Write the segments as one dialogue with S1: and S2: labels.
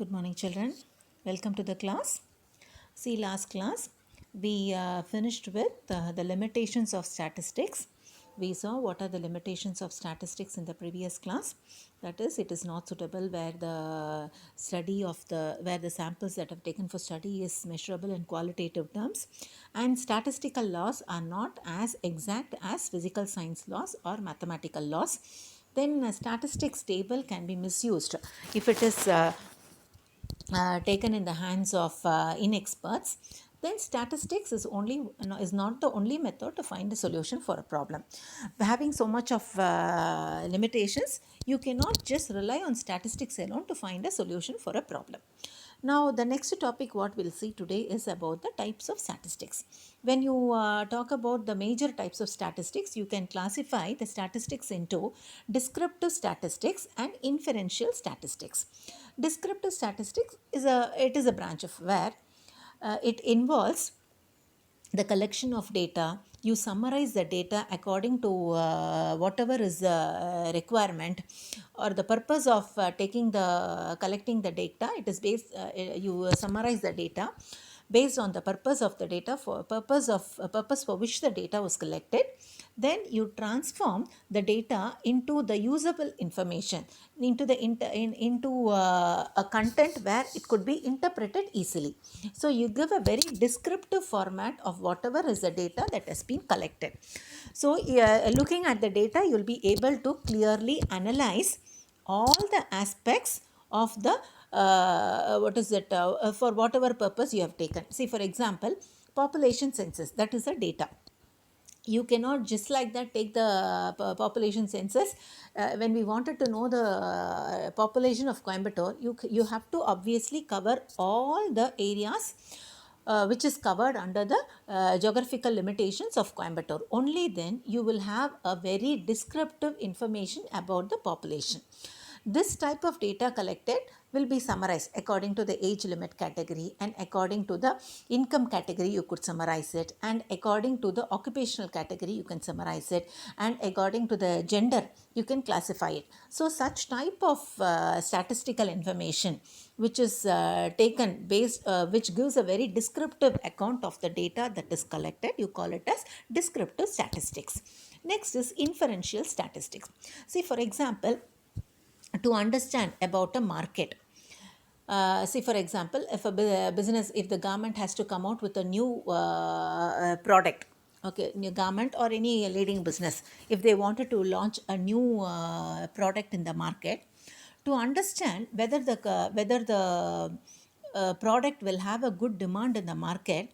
S1: Good morning, children. Welcome to the class. See, last class we finished with the limitations of statistics. We saw what are the limitations of statistics in the previous class. That is, it is not suitable where the study of the where the samples that have taken for study is measurable in qualitative terms, and statistical laws are not as exact as physical science laws or mathematical laws. Then a statistics table can be misused if it is taken in the hands of inexperts. Then statistics is not the only method to find a solution for a problem. Having so much of limitations, you cannot just rely on statistics alone to find a solution for a problem. Now, the next topic what we'll see today is about the types of statistics. When you talk about the major types of statistics, you can classify the statistics into descriptive statistics and inferential statistics. Descriptive statistics is a branch of where it involves the collection of data. You summarize the data according to whatever is the requirement or the purpose of taking the collecting the data. It is based you summarize the data based on the purpose of the data for purpose for which the data was collected. Then you transform the data into the usable information, into a content where it could be interpreted easily. So you give a very descriptive format of whatever is the data that has been collected. So looking at the data, you'll be able to clearly analyze all the aspects of the for whatever purpose you have taken. See, for example, population census, that is a data. You cannot just like that take the population census. When we wanted to know the population of Coimbatore, you have to obviously cover all the areas which is covered under the geographical limitations of Coimbatore. Only then you will have a very descriptive information about the population. This type of data collected will be summarized according to the age limit category, and according to the income category you could summarize it, and according to the occupational category you can summarize it, and according to the gender you can classify it. So such type of statistical information which is taken based which gives a very descriptive account of the data that is collected, you call it as descriptive statistics. Next is inferential statistics. See, for example, to understand about a market. See, for example, if if the government has to come out with a new product, okay, new government or any leading business, if they wanted to launch a new product in the market, to understand whether the product will have a good demand in the market,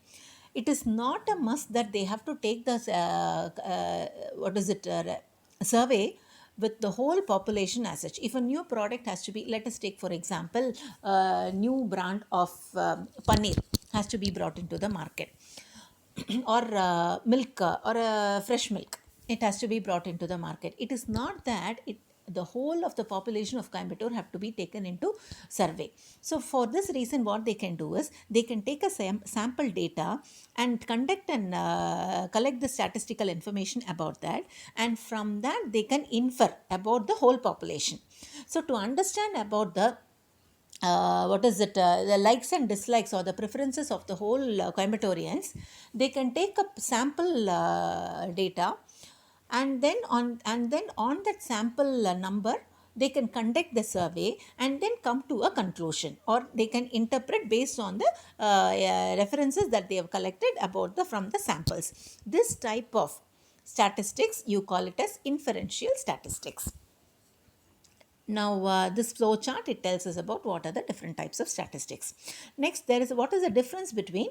S1: it is not a must that they have to take the survey with the whole population as such. If a new product has to be, let us take for example, a new brand of paneer has to be brought into the market, or milk or fresh milk, it has to be brought into the market. It is not that the whole of the population of Coimbatore have to be taken into survey. So for this reason, what they can do is they can take a sample data and conduct and collect the statistical information about that, and from that they can infer about the whole population. So to understand about the the likes and dislikes or the preferences of the whole Coimbatorians, they can take a sample data, and then on that sample number they can conduct the survey and then come to a conclusion, or they can interpret based on the references that they have collected about the from the samples. This type of statistics you call it as inferential statistics. Now, this flow chart, it tells us about what are the different types of statistics. Next, there is what is the difference between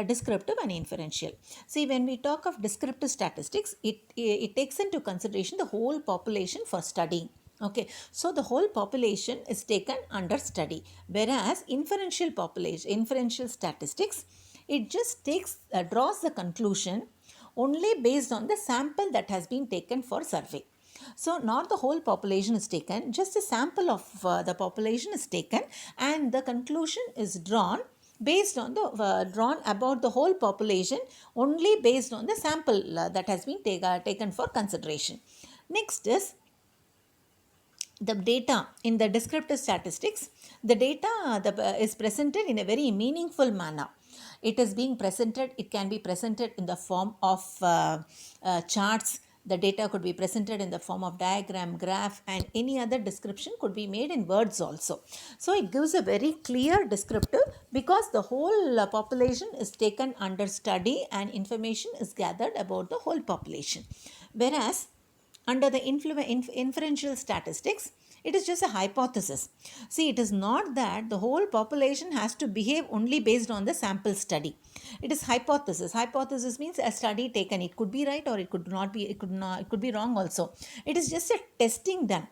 S1: descriptive and inferential. See, when we talk of descriptive statistics, it takes into consideration the whole population for studying. Okay, so the whole population is taken under study, whereas inferential statistics, it just draws the conclusion only based on the sample that has been taken for survey. So not the whole population is taken, just a sample of the population is taken, and the conclusion is drawn based on the drawn about the whole population only based on the sample that has been taken for consideration. Next is the data in the descriptive statistics, the data is presented in a very meaningful manner. It is being presented, it can be presented in the form of charts. The data could be presented in the form of diagram, graph, and any other description could be made in words also. So it gives a very clear descriptive because the whole population is taken under study and information is gathered about the whole population. Whereas under the inferential statistics, it is just a hypothesis. See, it is not that the whole population has to behave only based on the sample study. It is hypothesis. Hypothesis means a study taken. It could be right or it could not be. It could be wrong also. It is just a testing done.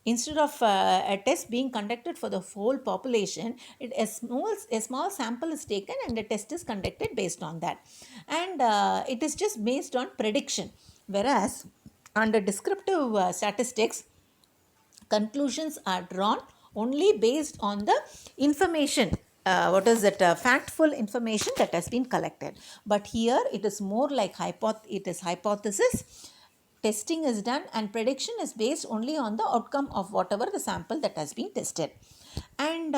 S1: Instead of a test being conducted for the whole population, a small sample is taken and a test is conducted based on that. And it is just based on prediction. Whereas under descriptive statistics, conclusions are drawn only based on the information. What is it? Factful information that has been collected. But here it is more like hypothesis. Testing is done and prediction is based only on the outcome of whatever the sample that has been tested. And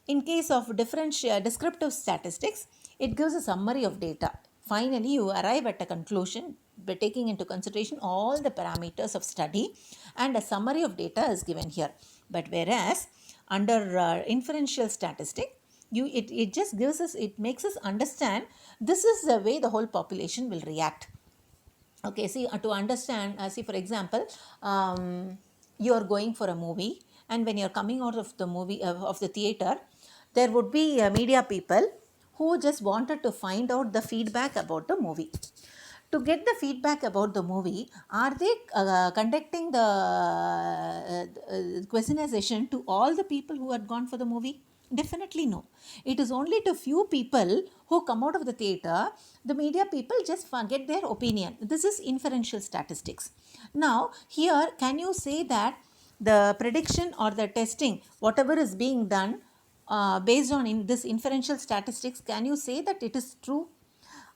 S1: in case of descriptive statistics, it gives a summary of data. Finally, you arrive at a conclusion by taking into consideration all the parameters of study, and a summary of data is given here. But whereas under inferential statistics, it just gives us, it makes us understand this is the way the whole population will react. Okay, see, to understand, see, for example, you are going for a movie, and when you are coming out of the movie, of the theater, there would be media people who just wanted to find out the feedback about the movie. To get the feedback about the movie, are they conducting the questionnaire to all the people who had gone for the movie? Definitely no. It is only to few people who come out of the theater. The media people just get their opinion. This is inferential statistics. Now, here, can you say that the prediction or the testing, whatever is being done based on this inferential statistics, can you say that it is true?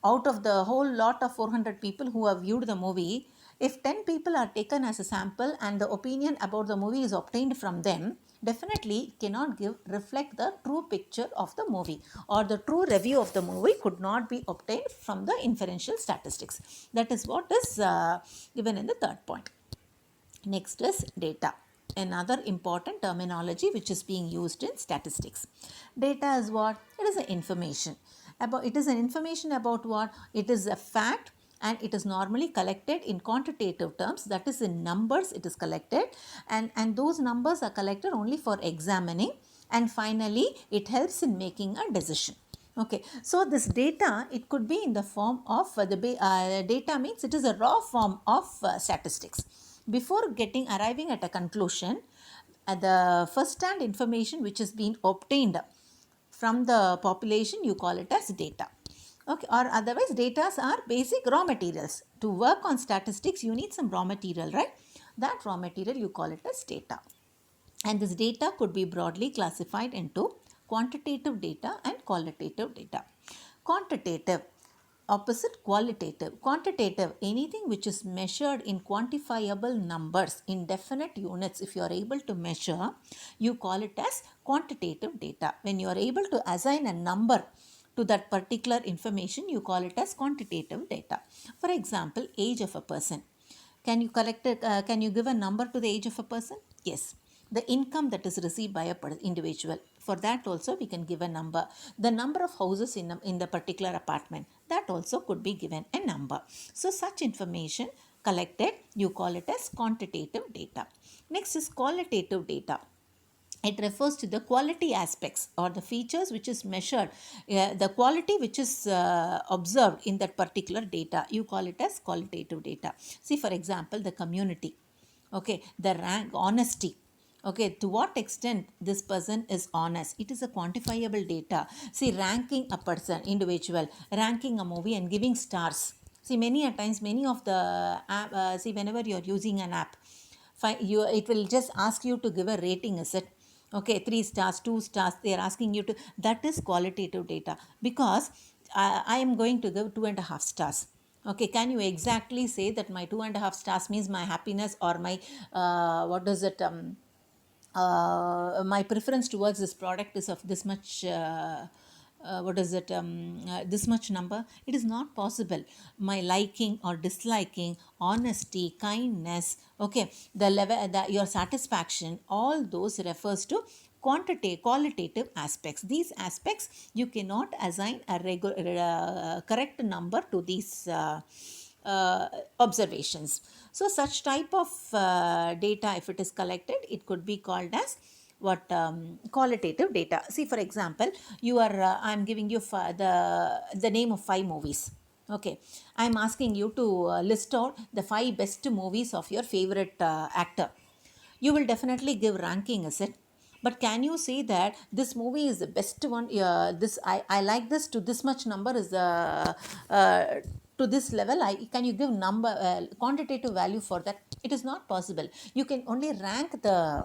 S1: Out of the whole lot of 400 people who have viewed the movie, if 10 people are taken as a sample and the opinion about the movie is obtained from them, definitely cannot reflect the true picture of the movie, or the true review of the movie could not be obtained from the inferential statistics. That is what is given in the third point. Next is data. Another important terminology which is being used in statistics. Data is what? It is an information. It is an information about what? It is a fact, and it is normally collected in quantitative terms, that is in numbers it is collected, and those numbers are collected only for examining, and finally it helps in making a decision. Okay, so this data, it could be in the form of data means it is a raw form of statistics. Before arriving at a conclusion, the first hand information which has been obtained from the population, you call it as data. Okay, or otherwise data are basic raw materials. To work on statistics, you need some raw material, right? That raw material, you call it as data. And this data could be broadly classified into quantitative data and qualitative data. Quantitative, opposite qualitative. Quantitative, anything which is measured in quantifiable numbers, in definite units. If you are able to measure, you call it as quantitative data. When you are able to assign a number to that particular information, you call it as quantitative data. For example, age of a person. Can you give a number to the age of a person? Yes. The income that is received by a individual. For that also we can give a number. The number of houses in the particular apartment, that also could be given a number. So such information collected, you call it as quantitative data. Next is qualitative data. It refers to the quality aspects or the features which is measured, the quality which is observed in that particular data. You call it as qualitative data. See, for example, the community, okay, the rank, honesty. Okay, to what extent this person is honest, it is a quantifiable data. See, ranking a person, individual, ranking a movie and giving stars. See, many a times, many of the app, see, whenever you are using an app, it will just ask you to give a rating, is it? Okay, 3 stars, 2 stars, they are asking you to, that is qualitative data, because I am going to give 2.5 stars. Okay, can you exactly say that my 2.5 stars means my happiness, or my what does it my preference towards this product is of this much what is it this much number? It is not possible. My liking or disliking, honesty, kindness, okay, the level, your satisfaction, all those refers to quantitative qualitative aspects. These aspects you cannot assign a correct number to these uh, observations. So such type of data, if it is collected, it could be called as what qualitative data. See, for example, you are I'm giving you the name of 5 movies. Okay, I'm asking you to list out the 5 best movies of your favorite actor. You will definitely give ranking, is it? But can you say that this movie is the best one? This I like this to this much number is the uh, to this level. Can you give number quantitative value for that? It is not possible. You can only rank the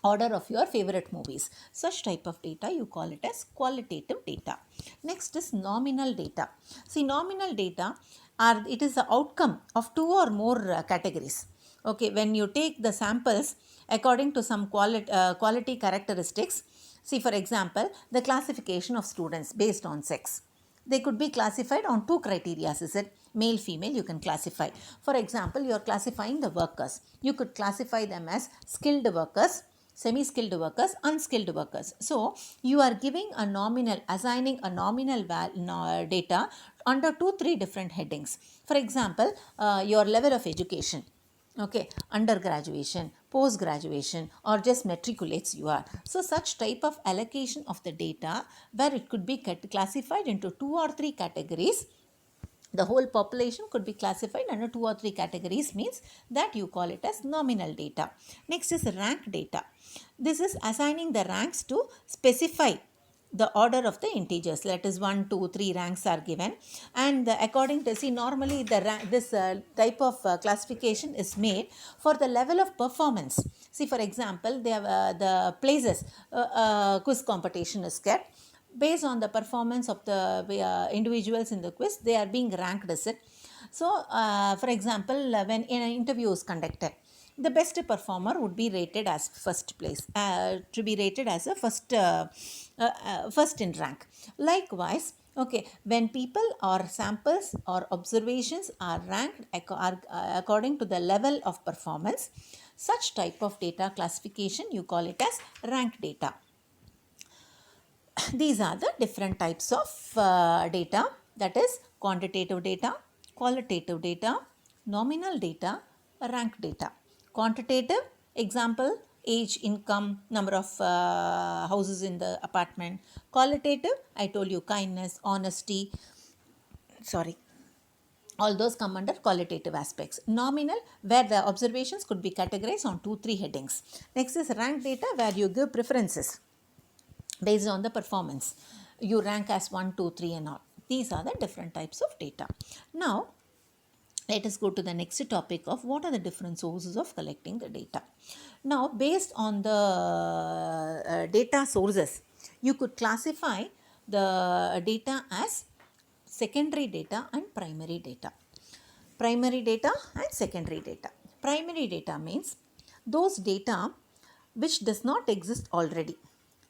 S1: order of your favorite movies. Such type of data you call it as qualitative data. Next is nominal data. See, nominal data are, it is the outcome of 2 or more categories. Okay, when you take the samples according to some quality characteristics. See, for example, the classification of students based on sex. They could be classified on 2 criteria, is it? Male, female, you can classify. For example, you are classifying the workers. You could classify them as skilled workers, semi-skilled workers, unskilled workers. So, you are giving a nominal, assigning a nominal data under 2-3 different headings. For example, your level of education. Okay, undergraduation, post graduation, or just matriculates you are. So such type of allocation of the data, where it could be classified into 2 or 3 categories. The whole population could be classified under 2 or 3 categories, means that you call it as nominal data. Next is rank data. This is assigning the ranks to specify the order of the integers. Let us 1, 2, 3 ranks are given, and according to, see, normally this type of classification is made for the level of performance. See, for example, they have the places quiz competition is kept. Based on the performance of the individuals in the quiz, they are being ranked as it. So, for example, when an interview is conducted, the best performer would be rated as first place, to be rated as a first in rank. Likewise, okay, when people or samples or observations are ranked according to the level of performance, such type of data classification you call it as rank data. These are the different types of data, that is quantitative data, qualitative data, nominal data, rank data. Quantitative, example, age, income, number of houses in the apartment. Qualitative, I told you, kindness, honesty, sorry, all those come under qualitative aspects. Nominal, where the observations could be categorized on 2-3 headings. Next is rank data, where you give preferences based on the performance. You rank as 1, 2, 3 and all. These are the different types of data. Now, let us go to the next topic of what are the different sources of collecting the data. Now, based on the data sources, you could classify the data as secondary data and primary data. Primary data and secondary data. Primary data means those data which does not exist already.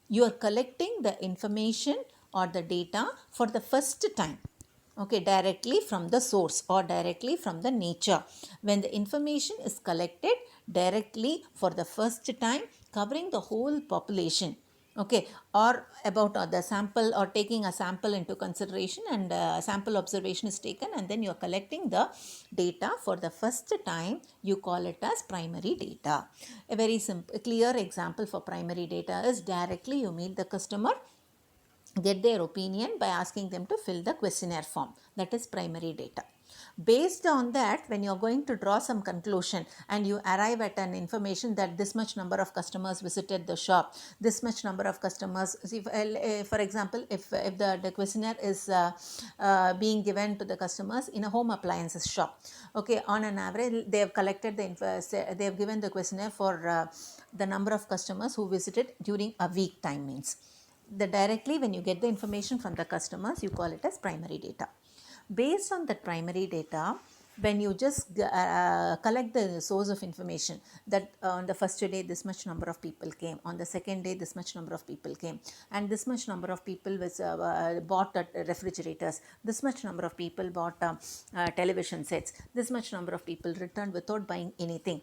S1: You are collecting the information or the data for the first time, okay, directly from the source or directly from the nature. When the information is collected directly for the first time, covering the whole population, okay, or about the sample, or taking a sample into consideration, and sample observation is taken, and then you are collecting the data for the first time, you call it as primary data. A very simple clear example for primary data is directly you meet the customer, get their opinion by asking them to fill the questionnaire form. That is primary data. Based on that, when you are going to draw some conclusion and you arrive at an information that this much number of customers visited the shop, this much number of customers, see, for example, if the questionnaire is being given to the customers in a home appliances shop, okay, on an average they have collected they have given the questionnaire for the number of customers who visited during a week time, means the directly when you get the information from the customers, you call it as primary data. Based on that primary data, when you just collect the source of information that on the first day this much number of people came, on the second day this much number of people came, and this much number of people was bought refrigerators, this much number of people bought television sets, this much number of people returned without buying anything.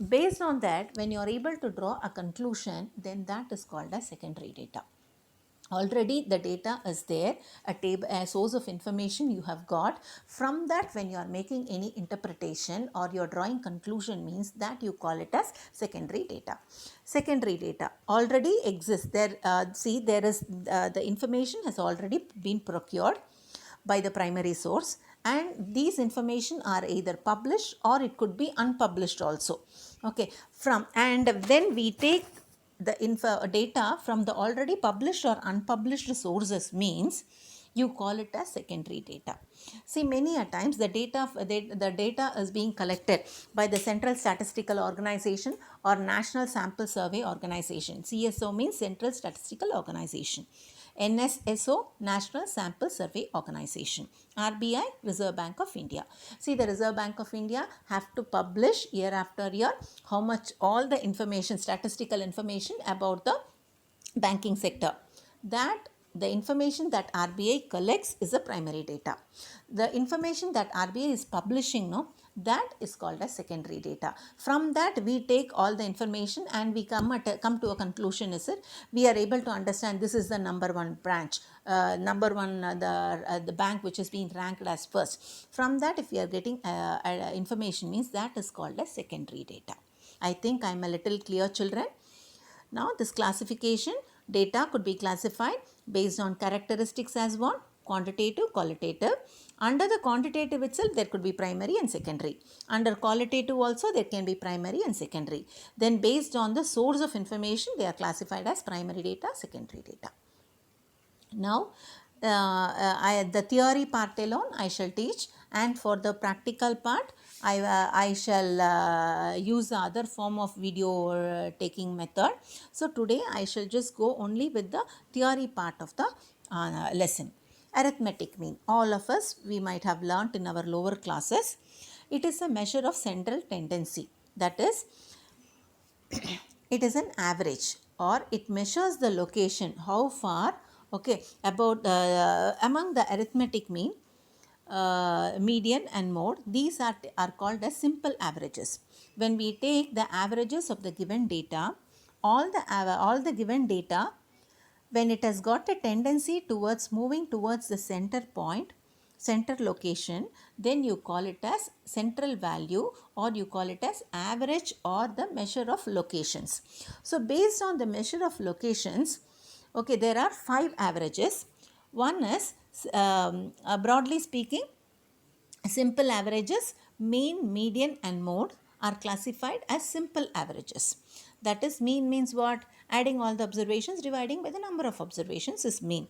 S1: Based on that, when you are able to draw a conclusion, then that is called as secondary data. Already the data is there, a table, a source of information you have got. From that, when you are making any interpretation or you are drawing conclusion, means that you call it as secondary data. Secondary data already exists there. See, there is the information has already been procured by the primary source, and these information are either published or it could be unpublished also. Okay, from, and then we take the data from the already published or unpublished sources, means you call it as secondary data. See, many a times the data is being collected by the Central Statistical Organization or National Sample Survey Organization. CSO means Central Statistical Organization. NSSO, National Sample Survey Organization. RBI, Reserve Bank of India. See, the Reserve Bank of India have to publish year after year how much, all the information, statistical information about the banking sector. That the information that RBI collects is the primary data. The information that RBI is publishing, no, that is called as secondary data. From that we take all the information and we come to a conclusion, is it, we are able to understand this is the number one branch, the bank which is being ranked as first. From that, if we are getting information, means that is called as secondary data. I think I am a little clear, children. Now, this classification data could be classified based on characteristics as one, quantitative, qualitative. Under the quantitative itself, there could be primary and secondary. Under qualitative also, there can be primary and secondary. Then based on the source of information, they are classified as primary data, secondary data. Now, the theory part alone I shall teach, and for the practical part I shall use the other form of video taking method. So today I shall just go only with the theory part of the lesson. Arithmetic mean, all of us we might have learnt in our lower classes. It is a measure of central tendency, that is, it is an average, or it measures the location, how far, okay, about among the arithmetic mean, median and mode. These are called as simple averages. When we take the averages of the given data, all the given data, when it has got a tendency towards moving towards the center point, center location, then you call it as central value, or you call it as average, or the measure of locations. So based on the measure of locations, okay, there are 5 averages. One is broadly speaking, simple averages, mean, median and mode are classified as simple averages. That is, mean means what? Adding all the observations, dividing by the number of observations is mean.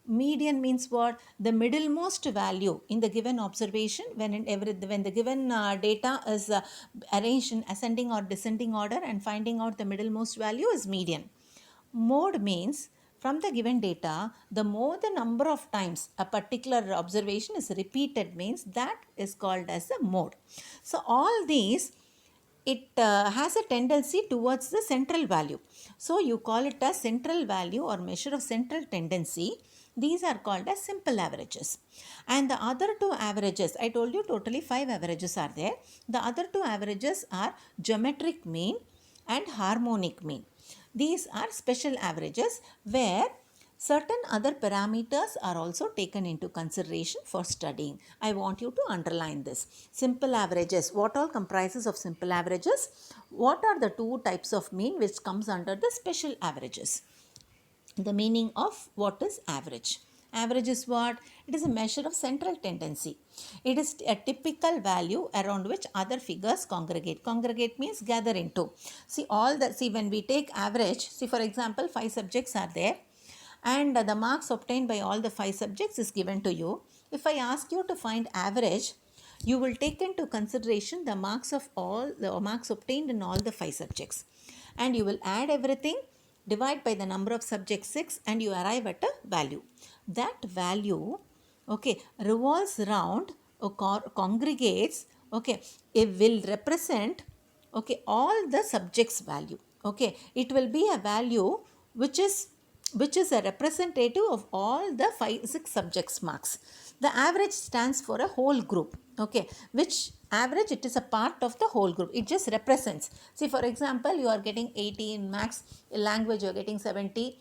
S1: Median means what? The middlemost value in the given observation when the given data is arranged in ascending or descending order, and finding out the middlemost value is median. Mode means from the given data, the more the number of times a particular observation is repeated, means that is called as a mode. So all these, it has a tendency towards the central value. So you call it as central value or measure of central tendency. These are called as simple averages. And the other 2 averages, I told you totally 5 averages are there. The other 2 averages are geometric mean and harmonic mean. These are special averages where certain other parameters are also taken into consideration for studying. I want you to underline this. Simple averages. What all comprises of simple averages? What are the 2 types of mean which comes under the special averages? The meaning of what is average. Average is what? It is a measure of central tendency. It is a typical value around which other figures congregate. Congregate means gather into. See, when we take average, see for example 5 subjects are there, and the marks obtained by all the 5 subjects is given to you. If I ask you to find average, you will take into consideration the marks obtained in all the 5 subjects, and you will add everything, divide by the number of subjects 6, and you arrive at a value. That value, okay, revolves around or congregates, okay, it will represent, okay, all the subjects value. Okay, it will be a value which is a representative of all the 5 6 subjects marks. The average stands for a whole group, okay, which average, it is a part of the whole group, it just represents. See, for example, you are getting 80 in maths, in language you are getting 70,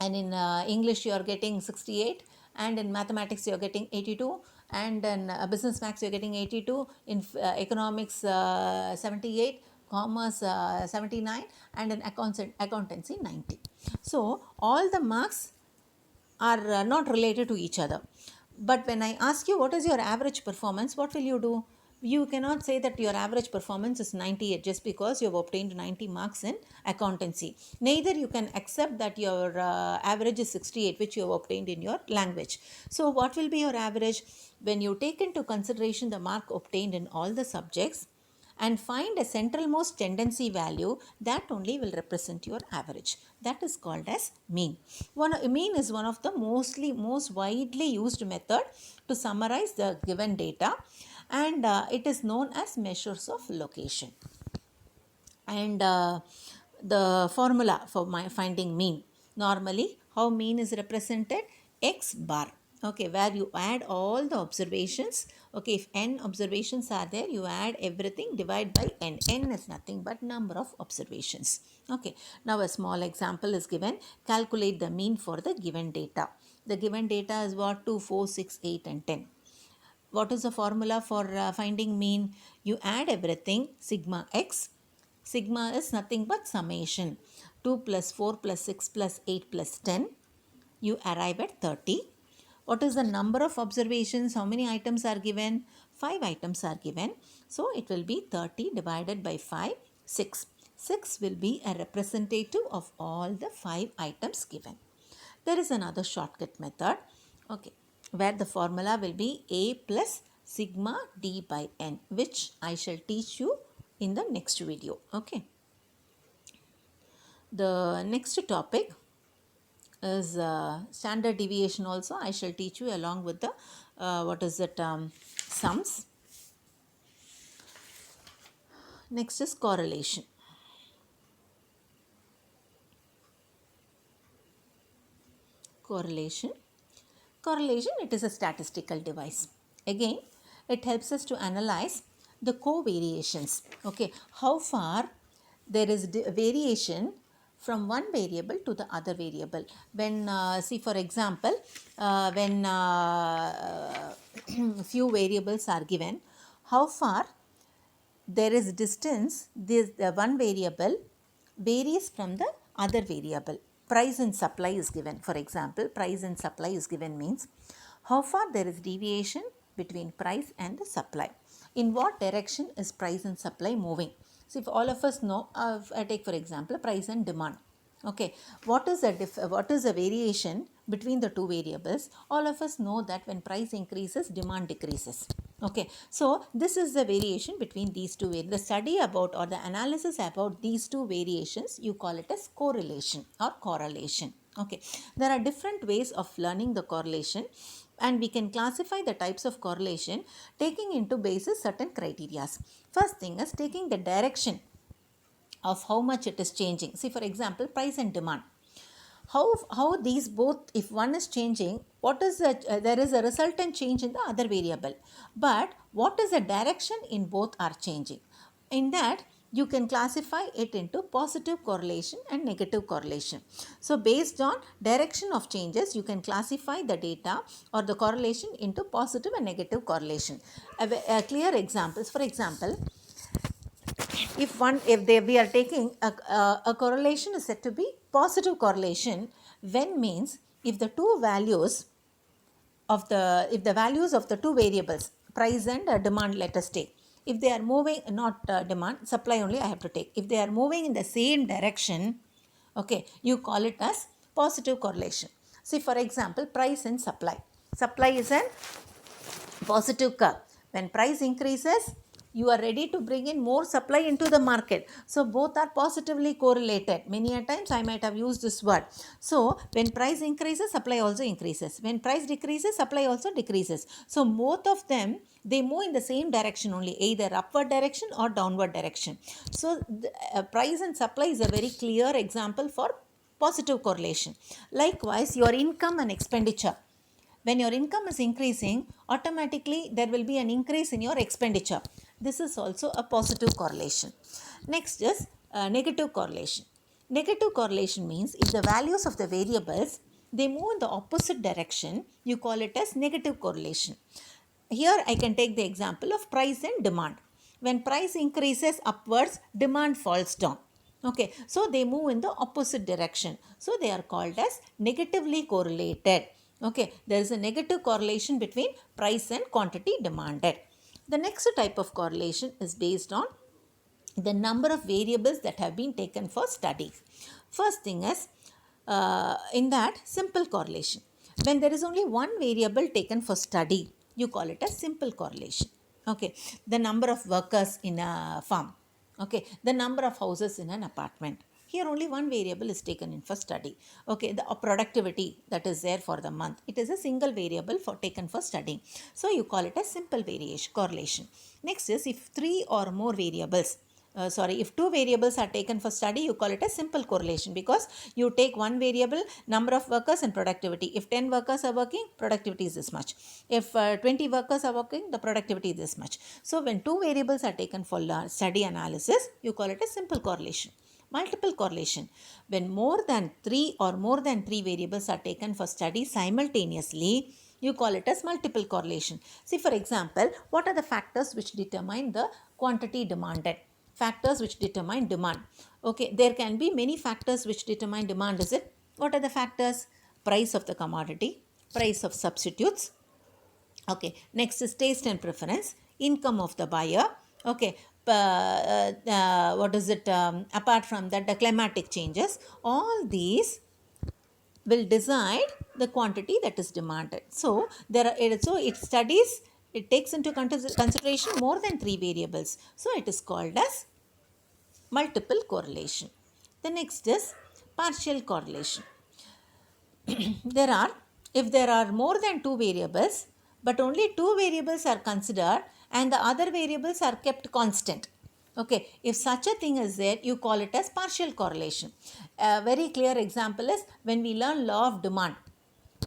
S1: and in English you are getting 68, and in mathematics you are getting 82, and in business maths you are getting 82, in economics 78, commerce 79, and in accountancy 90. So all the marks are not related to each other. But when I ask you what is your average performance, what will you do? You cannot say that your average performance is 98 just because you have obtained 90 marks in accountancy. Neither you can accept that your average is 68, which you have obtained in your language. So what will be your average? When you take into consideration the mark obtained in all the subjects and find a centralmost tendency value, that only will represent your average. That is called as mean. Mean is one of the most widely used method to summarize the given data, and it is known as measures of location. And the formula for finding mean, normally how mean is represented, x bar, okay, where you add all the observations. Okay, if n observations are there, you add everything, divide by n. N is nothing but number of observations. Okay, now a small example is given. Calculate the mean for the given data. The given data is what? 2, 4, 6, 8 and 10. What is the formula for finding mean? You add everything, sigma x. Sigma is nothing but summation. 2 plus 4 plus 6 plus 8 plus 10. You arrive at 30. What is the number of observations? How many items are given? 5 items are given. So it will be 30 divided by 5, 6. 6 will be a representative of all the 5 items given. There is another shortcut method, okay, where the formula will be A plus sigma D by N, which I shall teach you in the next video. Okay. The next topic is standard deviation. Also I shall teach you along with the sums. Next is correlation. Correlation, it is a statistical device. Again, it helps us to analyze the covariations. Okay, how far there is variation from one variable to the other variable. When see, for example, when few variables are given, how far there is distance, this one variable varies from the other variable. Price and supply is given. For example, price and supply is given means how far there is deviation between price and the supply. In what direction is price and supply moving? So if all of us know, I take for example price and demand. Okay, what is the variation between the two variables? All of us know that when price increases, demand decreases. Okay, so this is the variation between these two. The study about or the analysis about these two variations, you call it as correlation or correlation. Okay, there are different ways of learning the correlation, and we can classify the types of correlation taking into basis certain criteria. First thing is taking the direction of how much it is changing. See, for example, price and demand. How these both, if one is changing, what is there is a resultant change in the other variable, but what is the direction in both are changing? In that, you can classify it into positive correlation and negative correlation. So based on direction of changes, you can classify the data or the correlation into positive and negative correlation. Clear examples, for example, if we are taking a correlation is said to be positive correlation when means if the two values of the values of the two variables, price and demand, let us take, if they are moving, not demand, supply only I have to take, if they are moving in the same direction, okay, you call it as positive correlation. See, for example, price and supply. Supply is an positive curve. When price increases, you are ready to bring in more supply into the market. So both are positively correlated. Many a times I might have used this word. So when price increases, supply also increases. When price decreases, supply also decreases. So both of them, they move in the same direction only, either upward direction or downward direction. So price and supply is a very clear example for positive correlation. Likewise, your income and expenditure. When your income is increasing, automatically there will be an increase in your expenditure. This is also a positive correlation. Next is negative correlation. Negative correlation means if the values of the variables, they move in the opposite direction, you call it as negative correlation. Here I can take the example of price and demand. When price increases upwards, demand falls down. Okay, so they move in the opposite direction. So they are called as negatively correlated. Okay, there is a negative correlation between price and quantity demanded. The next type of correlation is based on the number of variables that have been taken for study. First thing is, in that, simple correlation. When there is only one variable taken for study, you call it a simple correlation. Okay, the number of workers in a farm. Okay, the number of houses in an apartment. Here only one variable is taken in for study. Okay, the productivity that is there for the month. It is a single variable for taken for studying. So you call it a simple variation correlation. Next is if three or more variables, if two variables are taken for study, you call it a simple correlation, because you take one variable, number of workers and productivity. If 10 workers are working, productivity is this much. If 20 workers are working, the productivity is this much. So when two variables are taken for study analysis, you call it a simple correlation. Multiple correlation. When more than three variables are taken for study simultaneously, you call it as multiple correlation. See, for example, what are the factors which determine the quantity demanded? Factors which determine demand. Okay, there can be many factors which determine demand, is it? What are the factors? Price of the commodity, price of substitutes. Okay, next is taste and preference, income of the buyer. Okay, what is it? Apart from that, the climatic changes. All these will decide the quantity that is demanded. So it takes into consideration more than three variables. So it is called as multiple correlation. The next is partial correlation. If there are more than two variables, but only two variables are considered and the other variables are kept constant. Okay, if such a thing is there, you call it as partial correlation. A very clear example is when we learn law of demand.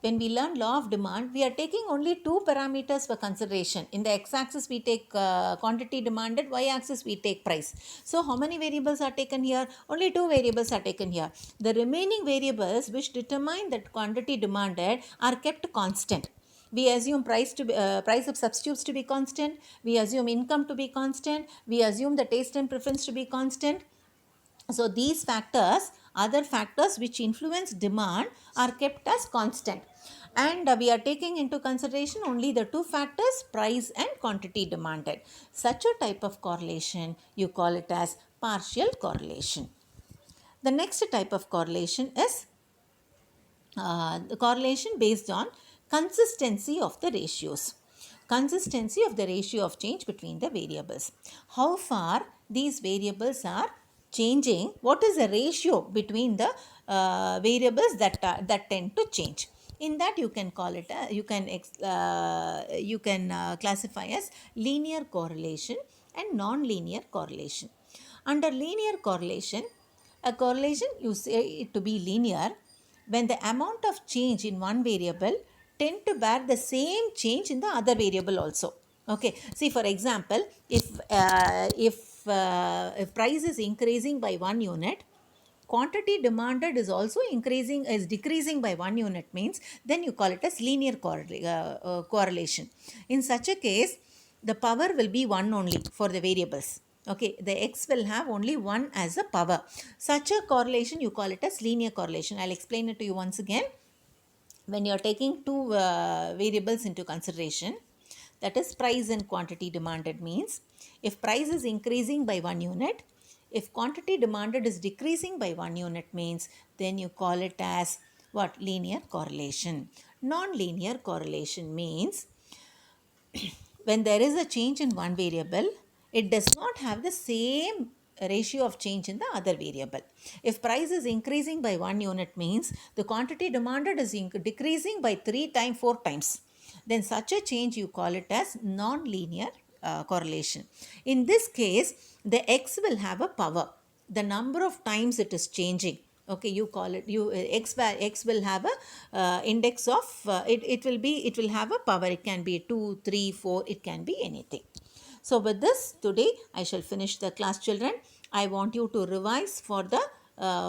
S1: When we learn law of demand, we are taking only two parameters for consideration. In the x-axis, we take quantity demanded, y-axis, we take price. So, how many variables are taken here? Only two variables are taken here. The remaining variables which determine that quantity demanded are kept constant. We assume price of substitutes to be constant. We assume income to be constant. We assume the taste and preference to be constant. So these factors, other factors which influence demand, are kept as constant, and we are taking into consideration only the two factors, price and quantity demanded. Such a type of correlation, you call it as partial correlation. The next type of correlation is the correlation based on consistency of the ratios. Consistency of the ratio of change between the variables. How far these variables are changing, what is the ratio between the variables that tend to change. In that you can call it, you can classify as linear correlation and non-linear correlation. Under linear correlation, a correlation you say it to be linear when the amount of change in one variable tend to bear the same change in the other variable also. Okay, see, for example, if price is increasing by 1 unit, quantity demanded is also decreasing by 1 unit, means then you call it as linear correlation. In such a case, the power will be 1 only for the variables. Okay, the x will have only 1 as a power. Such a correlation, you call it as linear correlation. I'll explain it to you once again. When you are taking two variables into consideration, that is price and quantity demanded, means if price is increasing by 1 unit, if quantity demanded is decreasing by 1 unit, means then you call it as what? Linear correlation. Non-linear correlation means when there is a change in one variable, it does not have the same ratio of change in the other variable. If price is increasing by 1 unit means the quantity demanded is decreasing by 3 times, 4 times. Then such a change you call it as non-linear correlation. In this case, the x will have a power. The number of times it is changing. Okay, you call it x will have a index of it will have a power. It can be 2, 3, 4. It can be anything. So with this, today I shall finish the class, children. I want you to revise for the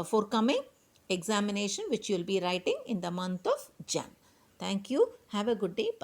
S1: forthcoming examination which you will be writing in the month of Jan. Thank you. Have a good day. Bye.